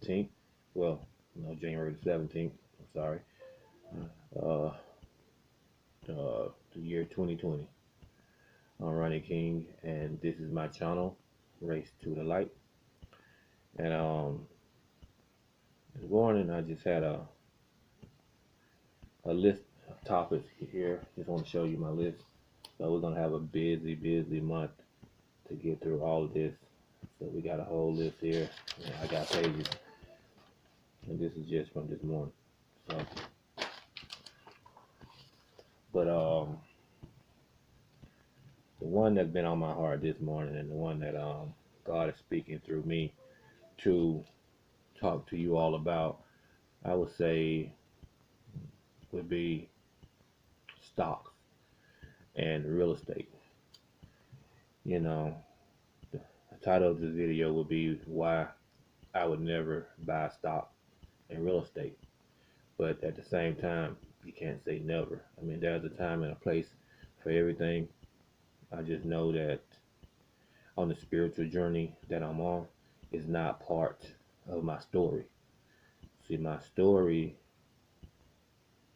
15th. Well, no, January the 17th. I'm sorry. Uh, the year 2020. I'm Ronnie King, and this is my channel, Race to the Light. And this morning I just had a list of topics here. Just want to show you my list. So we're gonna have a busy month to get through all of this. So we got a whole list here. And I got pages, and this is just from this morning. So, but the one that's been on my heart this morning, and the one that God is speaking through me to talk to you all about, I would say, would be stocks and real estate. You know, the title of this video would be why I would never buy stock in real estate. But at the same time, you can't say never. I mean, there's a time and a place for everything. I just know that on the spiritual journey that I'm on is not part of my story. See, my story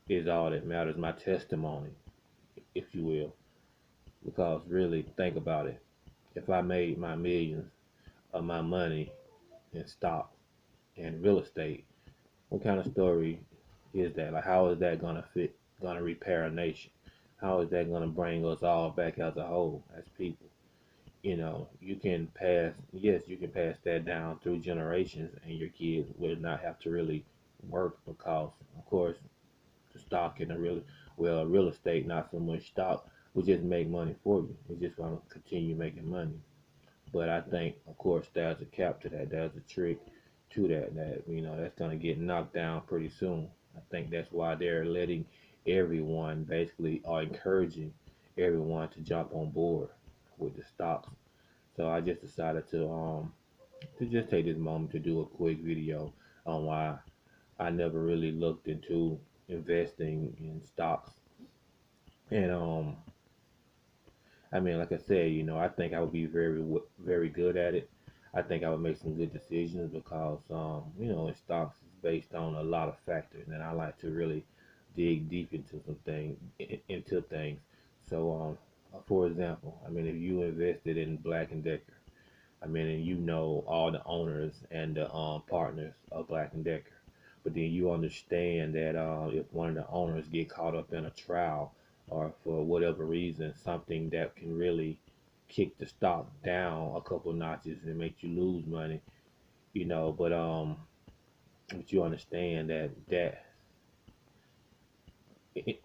is all that matters, my testimony, if you will. Because really, think about it. If I made my millions of my money in stock and real estate, what kind of story is that? Like, how is that gonna repair a nation? How is that gonna bring us all back as a whole, as people? You can pass, yes, you can pass that down through generations, and your kids will not have to really work because, of course, the stock and real estate, not so much stock, will just make money for you. It's just gonna continue making money. But I think, of course, there's a cap to that. There's a trick to that that's going to get knocked down pretty soon. I think that's why they're letting everyone basically are encouraging everyone to jump on board with the stocks. So I just decided to just take this moment to do a quick video on why I never really looked into investing in stocks. And I mean, like I said, I think I would be very good at it. I think I would make some good decisions because, in stocks is based on a lot of factors, and I like to really dig deep into into things. So, for example, I mean, if you invested in Black and Decker, I mean, and you know all the owners and the partners of Black and Decker, but then you understand that if one of the owners get caught up in a trial or for whatever reason, something that can really kick the stock down a couple notches and make you lose money, but you understand that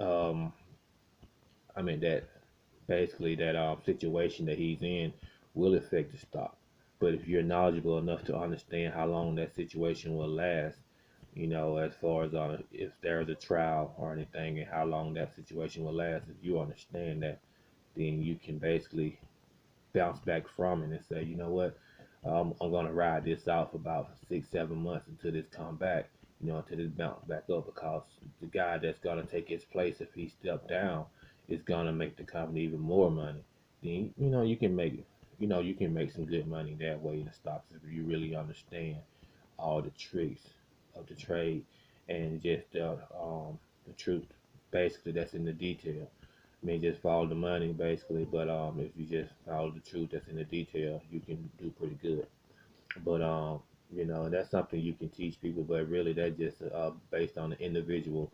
um I mean that basically that situation that he's in will affect the stock. But if you're knowledgeable enough to understand how long that situation will last, as far as if there's a trial or anything and how long that situation will last, if you understand that, then you can basically bounce back from it and say, you know what, I'm going to ride this out for about 6, 7 months until this come back, until this bounce back up because the guy that's going to take his place if he step down is going to make the company even more money. Then, you can make some good money that way in the stocks if you really understand all the tricks of the trade and just the truth basically that's in the detail. I mean, just follow the money basically, but if you just follow the truth that's in the detail, you can do pretty good. But that's something you can teach people, but really that's just based on the individual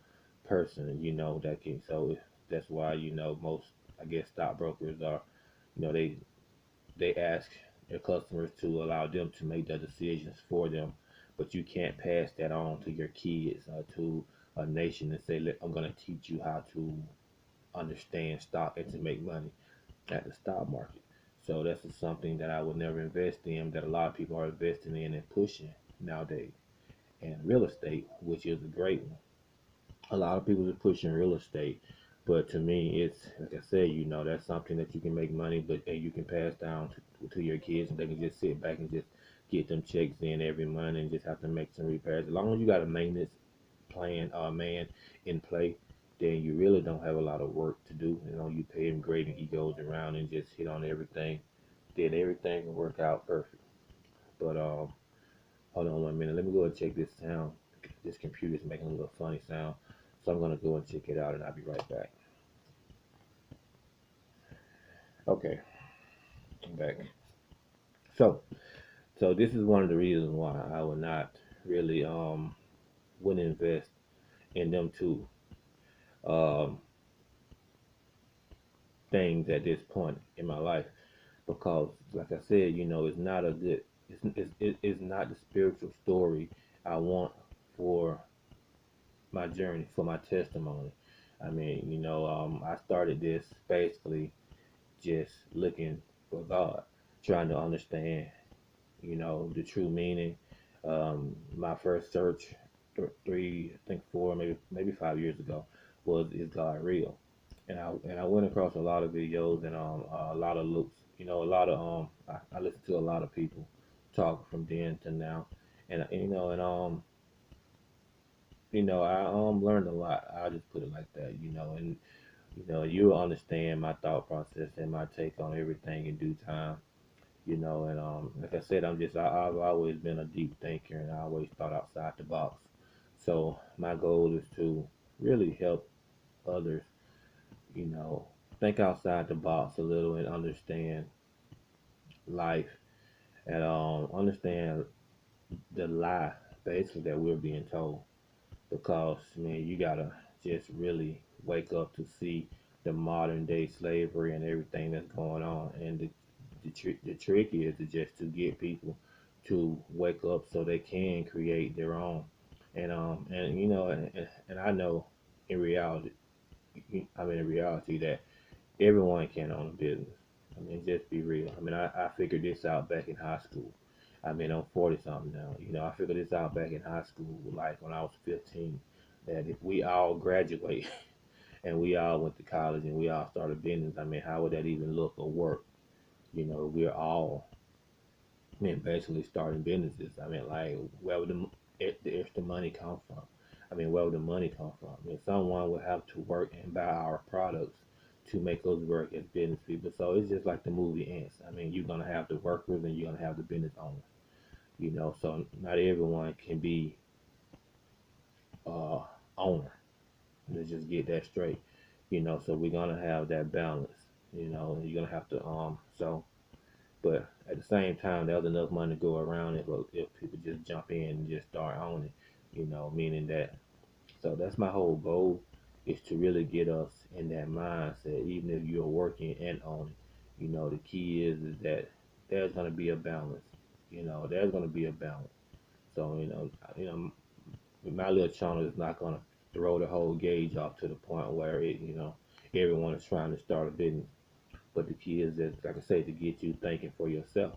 person, that can. So that's why most, I guess, stockbrokers are, they ask their customers to allow them to make the decisions for them, but you can't pass that on to your kids or to a nation and say, I'm going to teach you how to understand stock and to make money at the stock market. So that's just something that I would never invest in that a lot of people are investing in and pushing nowadays. And real estate, which is a great one. A lot of people are pushing real estate, but to me, it's like I said, that's something that you can make money, but and you can pass down to your kids, and they can just sit back and just get them checks in every month and just have to make some repairs. As long as you got a maintenance plan man in play, then you really don't have a lot of work to do. You pay him great and he goes around and just hit on everything. Then everything will work out perfect. But Hold on 1 minute. Let me go and check this sound. This computer's making a little funny sound. So I'm gonna go and check it out and I'll be right back. Okay, I'm back. So so this is one of the reasons why I would not really wouldn't invest in them two um things at this point in my life, because like I said, it's not a good it's not the spiritual story I want for my journey, for my testimony. I mean, I started this basically just looking for God, trying to understand, the true meaning. My first search, three, I think four, maybe 5 years ago, was is God real? And I went across a lot of videos and a lot of looks, a lot of I listened to a lot of people talk from then to now, and I learned a lot. I'll just put it like that, and you'll understand my thought process and my take on everything in due time, and like I said, I've always been a deep thinker and I always thought outside the box. So my goal is to really help others, you know, think outside the box a little and understand life and understand the lie basically that we're being told. Because man, you gotta just really wake up to see the modern day slavery and everything that's going on. And the trick is to just to get people to wake up so they can create their own. And I know in reality, in reality that everyone can own a business. I mean, just be real. I mean, I figured this out back in high school. I mean, I'm 40 something now. I figured this out back in high school, like when I was 15, that if we all graduate and we all went to college and we all started business, I mean, how would that even look or work? We're all, basically starting businesses. I mean, like, where would the extra money come from? I mean, where would the money come from? I mean, someone would have to work and buy our products to make us work as business people. So it's just like the movie Ants. I mean, you're gonna have the workers and you're gonna have the business owners. So not everyone can be uh owner. Let's just get that straight. So we're gonna have that balance. You're gonna have to but at the same time, there's enough money to go around if people just jump in and just start owning, meaning that. So that's my whole goal is to really get us in that mindset, even if you're working and owning. The key is that there's gonna be a balance. There's gonna be a balance. So my little channel is not gonna throw the whole gauge off to the point where everyone is trying to start a business. But the key is that, like I say, to get you thinking for yourself.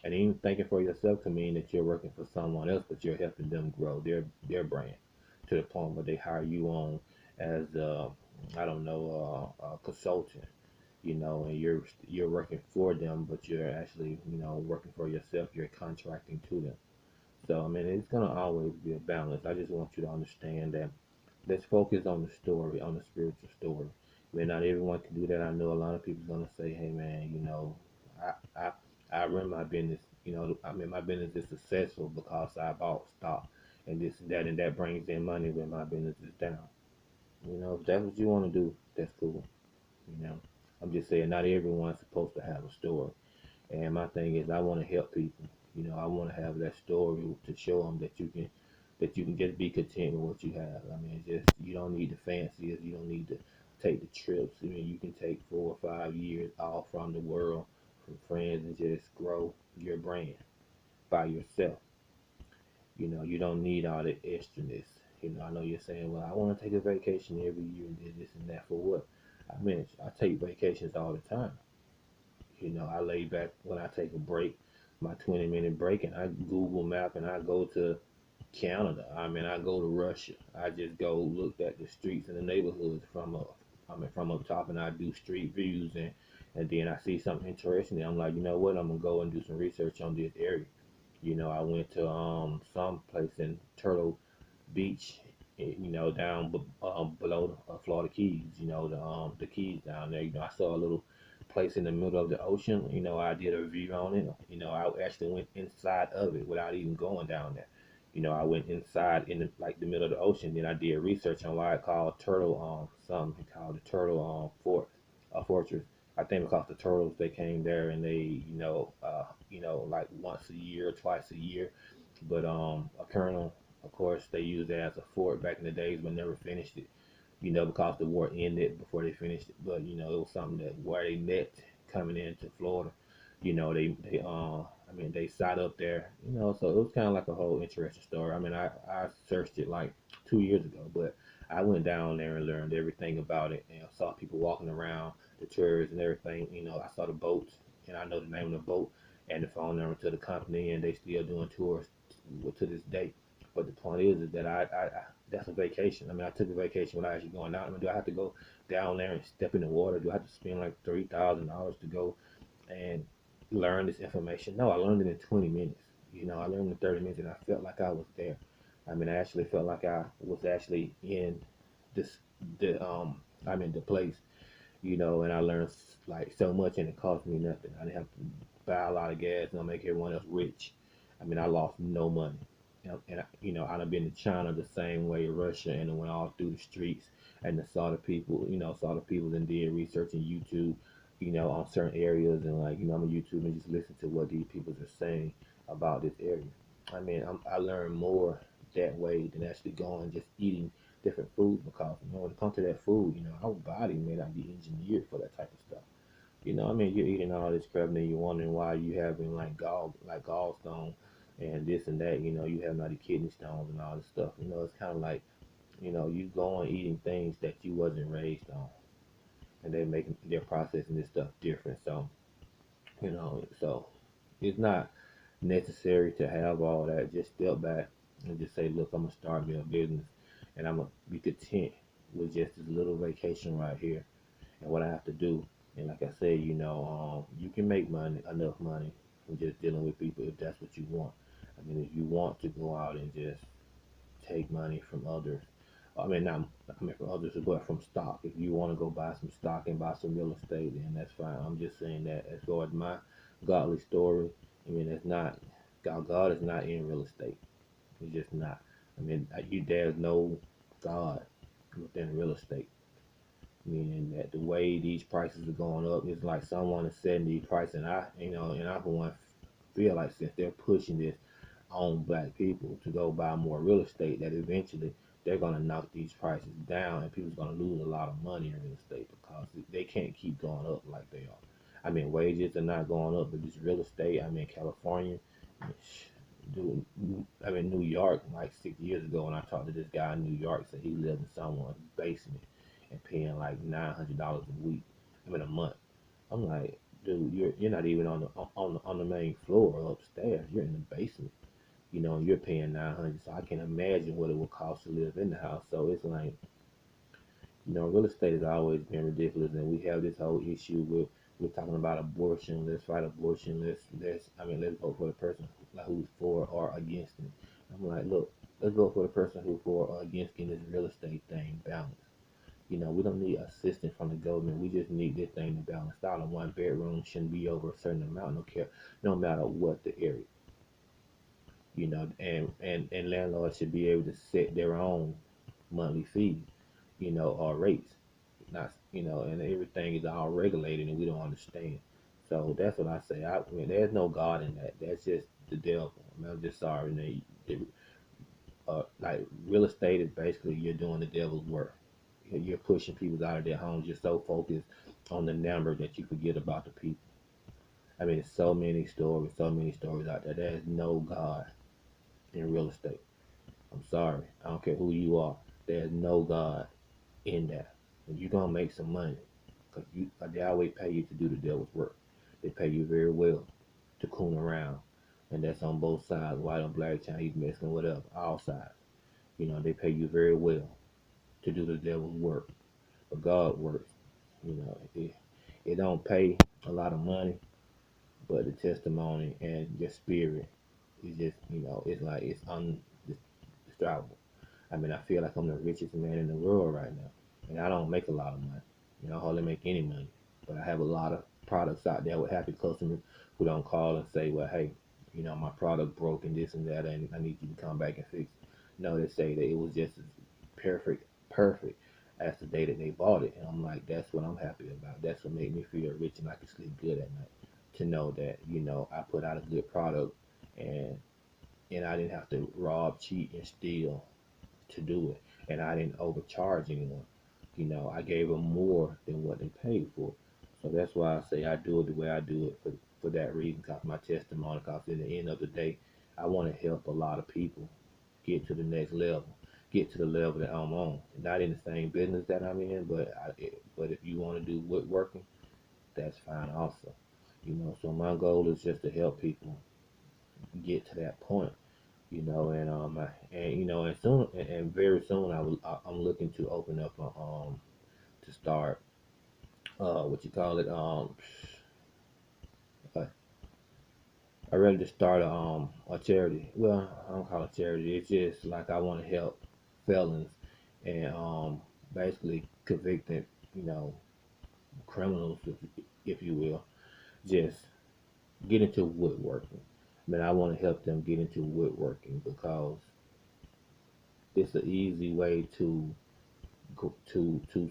And even thinking for yourself can mean that you're working for someone else, but you're helping them grow their brand to the point where they hire you on as I don't know a consultant, and you're working for them, but you're actually working for yourself. You're contracting to them. So I mean, it's gonna always be a balance. I just want you to understand that let's focus on the story, on the spiritual story. I mean, not everyone can do that. I know a lot of people's gonna say, "Hey, man, I I I run my business. I mean, my business is successful because I bought stock and this and that brings in money when my business is down." If that's what you want to do, that's cool. You know, I'm just saying, not everyone's supposed to have a story. And my thing is, I want to help people. I want to have that story to show them that you can just be content with what you have. I mean, just you don't need the fanciest. You don't need to take the trips. I mean, you can take 4 or 5 years off from the world, from friends, and just grow your brand by yourself. You don't need all the extraness. I know you're saying, well, I want to take a vacation every year and do this and that for what? I mean, I take vacations all the time. I lay back when I take a break, my 20-minute break, and I Google map and I go to Canada. I mean, I go to Russia. I just go look at the streets and the neighborhoods from up top, and I do street views, and then I see something interesting. And I'm like, you know what? I'm gonna go and do some research on this area. I went to some place in Turtle Beach, down below Florida Keys. The Keys down there. I saw a little place in the middle of the ocean. I did a review on it. I actually went inside of it without even going down there. I went inside in the middle of the ocean. Then I did research on why it called turtle something called the turtle fortress. I think because the turtles they came there and they like once a year, twice a year. But a colonel, of course, they used it as a fort back in the days, but never finished it. Because the war ended before they finished it. But it was something that where they met coming into Florida. They sat up there. So it was kind of like a whole interesting story. I searched it like 2 years ago, but I went down there and learned everything about it, and I saw people walking around the tours and everything. I saw the boats, and I know the name of the boat and the phone number to the company, and they still doing tours to this day. But the point is that I that's a vacation. I took a vacation without actually going out. Do I have to go down there and step in the water? Do I have to spend like $3,000 to go and learn this information? No, I learned it in 20 minutes. I learned in 30 minutes, and I felt like I was there. I actually felt like I was actually in this the I'm in the place. And I learned like so much, and it cost me nothing. I didn't have to buy a lot of gas and make everyone else rich. I lost no money. I've been to China the same way, Russia, and I went all through the streets and I saw the people, and did research on YouTube, on certain areas, and like, I'm on YouTube and just listen to what these people are saying about this area. I learned more that way than actually going just eating different foods because, when it comes to that food, our body may not be engineered for that type of stuff. You're eating all this crap and then you're wondering why you having like gallstone and this and that. You have not the kidney stones and all this stuff. It's kind of like, you going eating things that you wasn't raised on, and they're processing this stuff different. So it's not necessary to have all that. Just step back and just say, look, I'm gonna start me a business, and I'm gonna be content with just this little vacation right here and what I have to do. And like I said, you can make enough money from just dealing with people if that's what you want. If you want to go out and just take money from others, not from others, but from stock. If you want to go buy some stock and buy some real estate, then that's fine. I'm just saying that as far as my godly story, it's not God is not in real estate. He's just not. There's no God within real estate. Meaning that the way these prices are going up, it's like someone is setting these prices, and I for one feel like since they're pushing this on black people to go buy more real estate, that eventually they're gonna knock these prices down, and people's gonna lose a lot of money in real estate because they can't keep going up like they are. Wages are not going up, but this real estate, California, dude, New York, like 6 years ago when I talked to this guy in New York, said he lived in someone's basement and paying like $900 a week, a month. I'm like, dude, you're not even on the main floor or upstairs. You're in the basement, and you're paying 900. So I can imagine what it would cost to live in the house. So it's like, real estate has always been ridiculous, and we have this whole issue with we're talking about abortion. Let's fight abortion. Let's vote for the person who's for or against it. I'm like, look, let's vote for the person who's for or against getting this real estate thing balanced. We don't need assistance from the government. We just need this thing to balance out. And one bedroom shouldn't be over a certain amount, no matter what the area. And landlords should be able to set their own monthly fees, or rates. Not, and everything is all regulated, and we don't understand. So that's what I say. There's no God in that. That's just the devil. I'm just sorry. Like real estate is basically you're doing the devil's work. You're pushing people out of their homes. You're so focused on the number that you forget about the people. So many stories out there. There's no God in real estate. I'm sorry. I don't care who you are. There's no God in that. And you're gonna make some money, cause they always pay you to do the devil's work. They pay you very well to coon around, and that's on both sides, white or black, Chinese, Mexican, whatever, all sides. They pay you very well to do the devil's work, but God works. It don't pay a lot of money, but the testimony and your spirit is just, it's like it's undescribable. I feel like I'm the richest man in the world right now, and I don't make a lot of money. I hardly make any money, but I have a lot of products out there with happy customers who don't call and say, well, hey, my product broke and this and that, and I need you to come back and fix it. No, they say that it was just as perfect as the day that they bought it. And I'm like, that's what I'm happy about. That's what made me feel rich and I can sleep good at night. To know that, I put out a good product, and I didn't have to rob, cheat, and steal to do it. And I didn't overcharge anyone. I gave them more than what they paid for. So that's why I say I do it the way I do it for that reason, because my testimony, because in the end of the day, I want to help a lot of people get to the next level, get to the level that I'm on. Not in the same business that I'm in, but if you want to do woodworking, that's fine also. So my goal is just to help people get to that point. And soon and very soon I'm looking to open up to start what you call it uh, I ready to start a charity. Well, I don't call it charity. It's just like I want to help felons and basically convicted you know criminals, if you will, just get into woodworking. I want to help them get into woodworking because it's an easy way to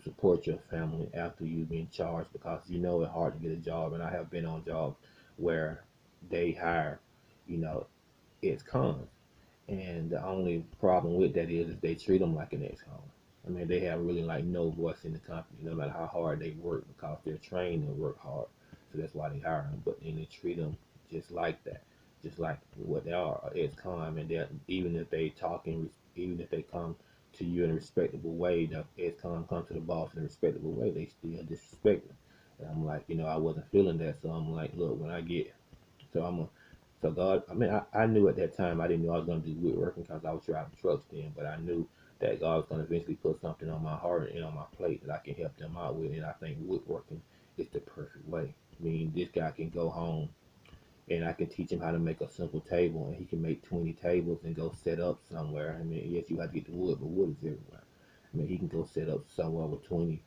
support your family after you've been charged, because it's hard to get a job, and I have been on jobs where they hire, you know, ex-cons, and the only problem with that is they treat them like an ex-con. They have really like no voice in the company, no matter how hard they work, because they're trained to work hard. So that's why they hire them. But then they treat them just like that, just like what they are, ex-con. And that even if they even if they come to you in a respectable way, the ex-con come to the boss in a respectable way, they still disrespect them. And I'm like, I wasn't feeling that, so I'm like, look, when I get, so I'm a so God, I knew at that time I didn't know I was going to do woodworking because I was driving trucks then, but I knew that God was going to eventually put something on my heart and on my plate that I can help them out with. And I think woodworking is the perfect way. This guy can go home and I can teach him how to make a simple table, and he can make 20 tables and go set up somewhere. Yes, you have to get the wood, but wood is everywhere. He can go set up somewhere with 20,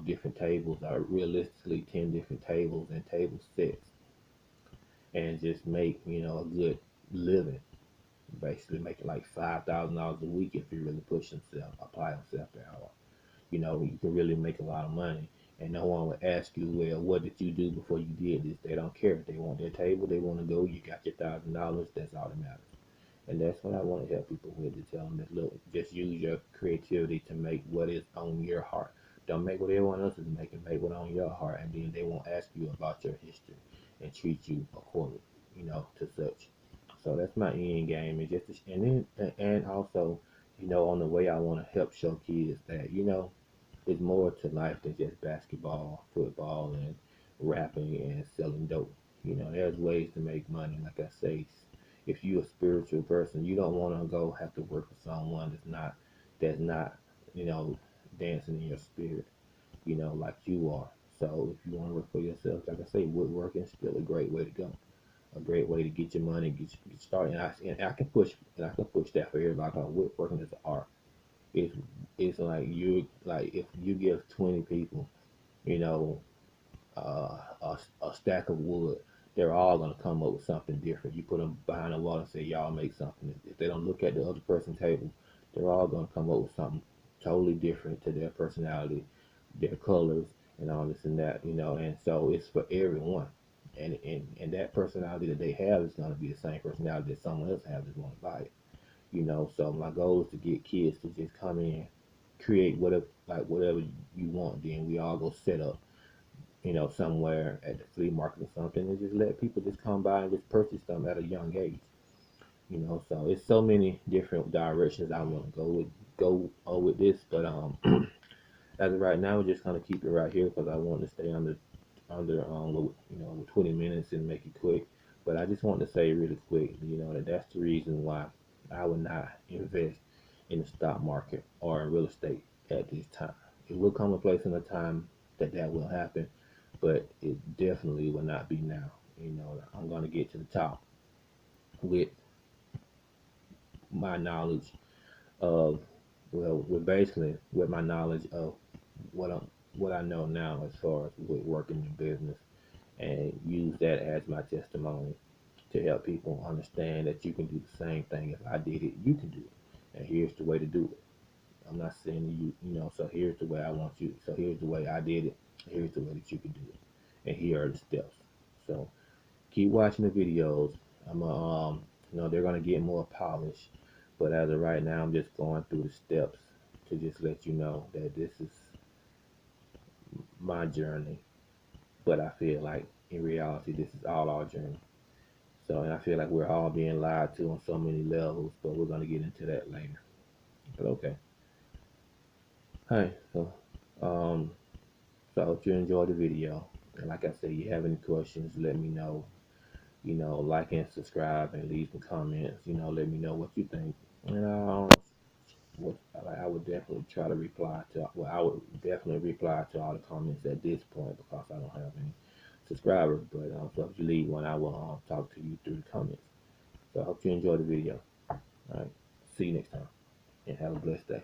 different tables, or realistically 10 different tables and table sets, and just make, a good living. Basically making like $5,000 a week if he really push himself, apply himself that hard. You can really make a lot of money. And no one would ask you, well, what did you do before you did this? They don't care. If they want their table, they want to go, you got your $1,000, that's all that matters. And that's what I want to help people with, to tell them that, look, just use your creativity to make what is on your heart. Don't make what everyone else is making, make what on your heart, and then they won't ask you about your history and treat you accordingly, to such. So that's my end game, and and also, on the way I want to help show kids that, there's more to life than just basketball, football, and rapping and selling dope. There's ways to make money. Like I say, if you're a spiritual person, you don't want to go have to work for someone that's not, you know, dancing in your spirit, like you are. So if you want to work for yourself, like I say, woodworking is still a great way to go. A great way to get your money, get started. And I can push that for everybody. Because woodworking is an art. It's it's like if you give 20 people, you know, a stack of wood, they're all gonna come up with something different. You put them behind the wall and say, y'all make something. If they don't look at the other person's table, they're all gonna come up with something totally different to their personality, their colors, and all this and that. And so it's for everyone. And that personality that they have is gonna be the same personality that someone else has that's gonna buy it. So my goal is to get kids to just come in, create whatever you want. Then we all go set up, somewhere at the flea market or something, and just let people just come by and just purchase them at a young age. So it's so many different directions I want to go with this, but as of right now, we're just gonna keep it right here because I want to stay under 20 minutes and make it quick. But I just want to say really quick, that's the reason why I would not invest in the stock market or in real estate at this time. It will come a place in a time that will happen, but it definitely will not be now. I'm going to get to the top with my knowledge of, well, basically with my knowledge of what I know now as far as with working in business. and use that as my testimony to help people understand that you can do the same thing. If I did it, you can do it. And here's the way to do it. I'm not saying to you, so here's the way I want you. So here's the way I did it. Here's the way that you can do it. And here are the steps. So keep watching the videos. I'm they're gonna get more polished. But as of right now, I'm just going through the steps to just let you know that this is my journey. But I feel like in reality, this is all our journey. So, and I feel like we're all being lied to on so many levels, but we're gonna get into that later. But okay. Hi. Um, so I hope you enjoyed the video. And like I said, you have any questions, let me know. Like and subscribe and leave some comments. Let me know what you think. And I would definitely try to reply to. Well, I would definitely reply to all the comments at this point because I don't have any subscribers. But so if you leave one, I will talk to you through the comments. So I hope you enjoyed the video. All right. See you next time, and have a blessed day.